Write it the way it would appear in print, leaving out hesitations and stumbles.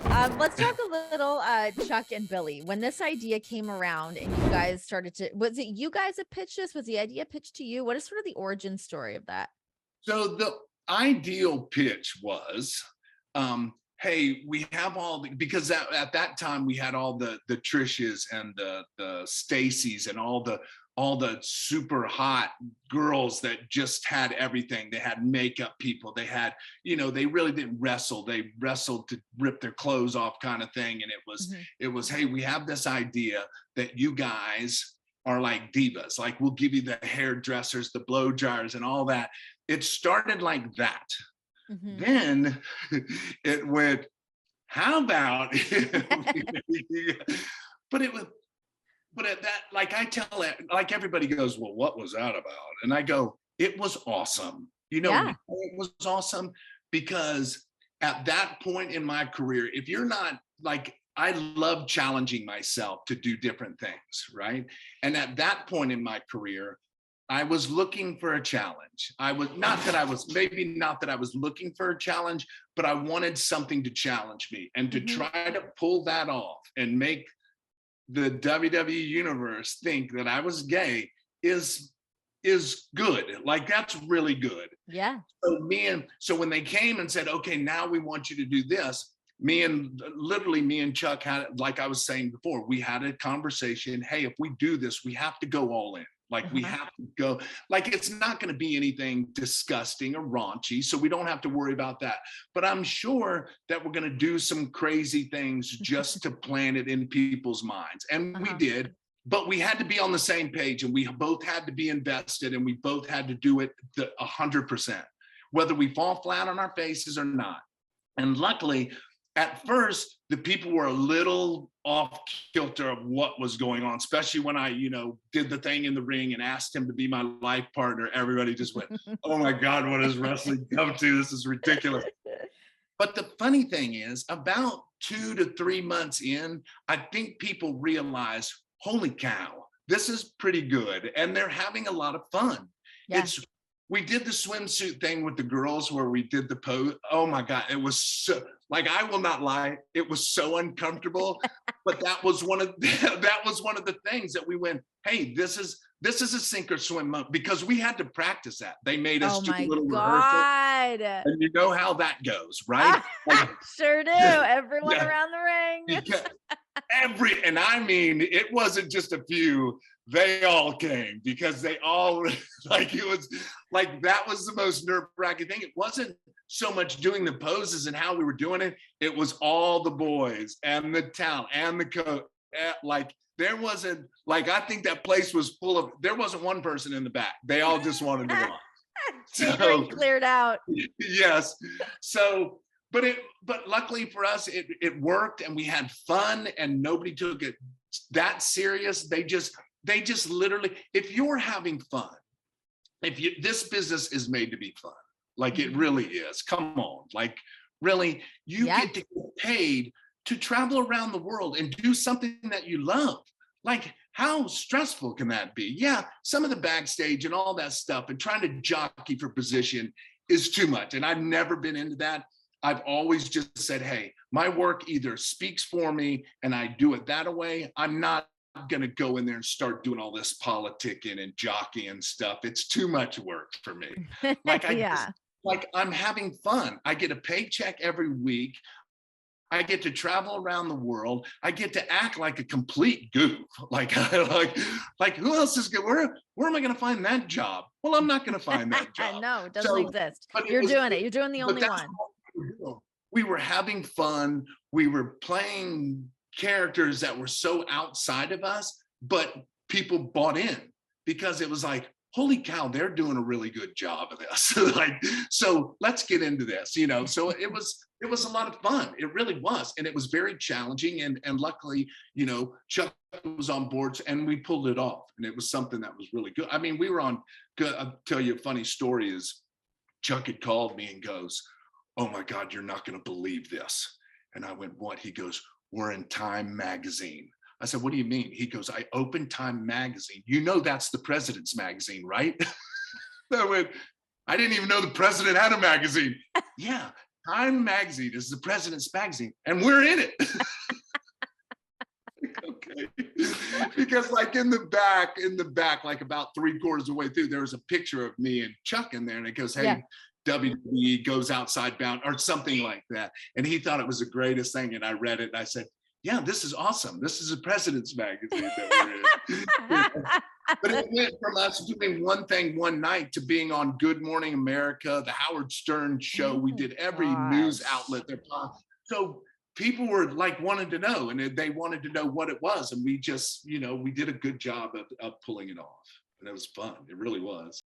Let's talk a little Chuck and Billy. When this idea came around and you guys started to, was it you guys that pitched this? Was the idea pitched to you? What is sort of the origin story of that? So the ideal pitch was, hey, we have all the, because at that time we had all the Trishes and the Stacys and all the super hot girls that just had everything. They had makeup people. They had, they really didn't wrestle. They wrestled to rip their clothes off kind of thing. And Mhm. it was, hey, we have this idea that you guys are like divas. Like we'll give you the hairdressers, the blow dryers, and all that. It started like that. Mhm. Then it went, how about but it was but at that, like I tell it, like everybody goes, well, what was that about? And I go, it was awesome. Yeah. It was awesome because at that point in my career, if you're not like, I love challenging myself to do different things, right? And at that point in my career, I was looking for a challenge. I was not that I was maybe not that I was looking for a challenge, but I wanted something to challenge me and to Mhm. try to pull that off and make the WWE universe think that I was gay is is good. Like that's really good. Yeah. So when they came and said, okay, now we want you to do this, me and Chuck had, like I was saying before, we had a conversation. Hey, if we do this, we have to go all in. Like we Uh-huh. have to go, like it's not going to be anything disgusting or raunchy. So we don't have to worry about that. But I'm sure that we're going to do some crazy things just to plant it in people's minds. And we Uh-huh. did, but we had to be on the same page and we both had to be invested and we both had to do it 100%, whether we fall flat on our faces or not. And luckily, at first, the people were a little off kilter of what was going on, especially when I, did the thing in the ring and asked him to be my life partner. Everybody just went, oh my God, what has wrestling come to? This is ridiculous. But the funny thing is, about 2 to 3 months in, I think people realize, holy cow, this is pretty good. And they're having a lot of fun. Yeah. It's We did the swimsuit thing with the girls where we did the pose. Oh my God, it was so, like, I will not lie, it was so uncomfortable. But that was one of that was one of the things that we went, hey, this is a sink or swim moment because we had to practice that. They made Oh us do a my little rehearsal, God. and you know how that goes, right? Ah, Like, sure do. Everyone yeah, around the ring. because and I mean, it wasn't just a few, they all came because they all, like, it was like, that was the most nerve-wracking thing. It wasn't so much doing the poses and how we were doing it. It was all the boys and the talent and the coach. Like, there wasn't, like, I think that place was full of, there wasn't one person in the back. They all just wanted to watch. Catering So cleared out. yes. So, but luckily for us, it worked and we had fun and nobody took it that serious. They just literally, if you're having fun, if you this business is made to be fun, like it Mhm. really is. Come on, like really, you Yeah. get to get paid to travel around the world and do something that you love. Like, how stressful can that be? Yeah, some of the backstage and all that stuff and trying to jockey for position is too much. And I've never been into that. I've always just said, hey, my work either speaks for me and I do it that way. I'm not going to go in there and start doing all this politicking and jockeying and stuff. It's too much work for me. Like, Yeah. like, I'm having fun. I get a paycheck every week. I get to travel around the world. I get to act like a complete goof. Like, like who else is good? Where am I going to find that job? Well, I'm not going to find that job. No, it doesn't So, exist. but it You're was, doing it. You're doing the but only that's one. what we were doing. We were having fun. We were playing characters that were so outside of us, but people bought in because it was like, holy cow, they're doing a really good job of this. Like, so let's get into this, So it was a lot of fun. It really was. And it was very challenging. And luckily, Chuck was on board and we pulled it off. And it was something that was really good. I mean, we were on good. I'll tell you a funny story is Chuck had called me and goes, oh my God, you're not going to believe this. And I went, what? He goes, we're in Time magazine. I said, what do you mean? He goes, I opened Time magazine. You know, that's the president's magazine, right? I went, I didn't even know the president had a magazine. Yeah. Time magazine is the president's magazine, and we're in it. Okay. Because like in the back, like about 3/4 of the way through, there was a picture of me and Chuck in there, and it goes, "Hey, Yeah. WWE goes outside bound," or something like that. And he thought it was the greatest thing. And I read it and I said, "Yeah, this is awesome. This is a president's magazine that we're in." But it went from us doing one thing one night to being on Good Morning America, the Howard Stern show. Oh We my did every news gosh. outlet there. So people were like wanted to know, and they wanted to know what it was. And we just, we did a good job of pulling it off. And it was fun. It really was.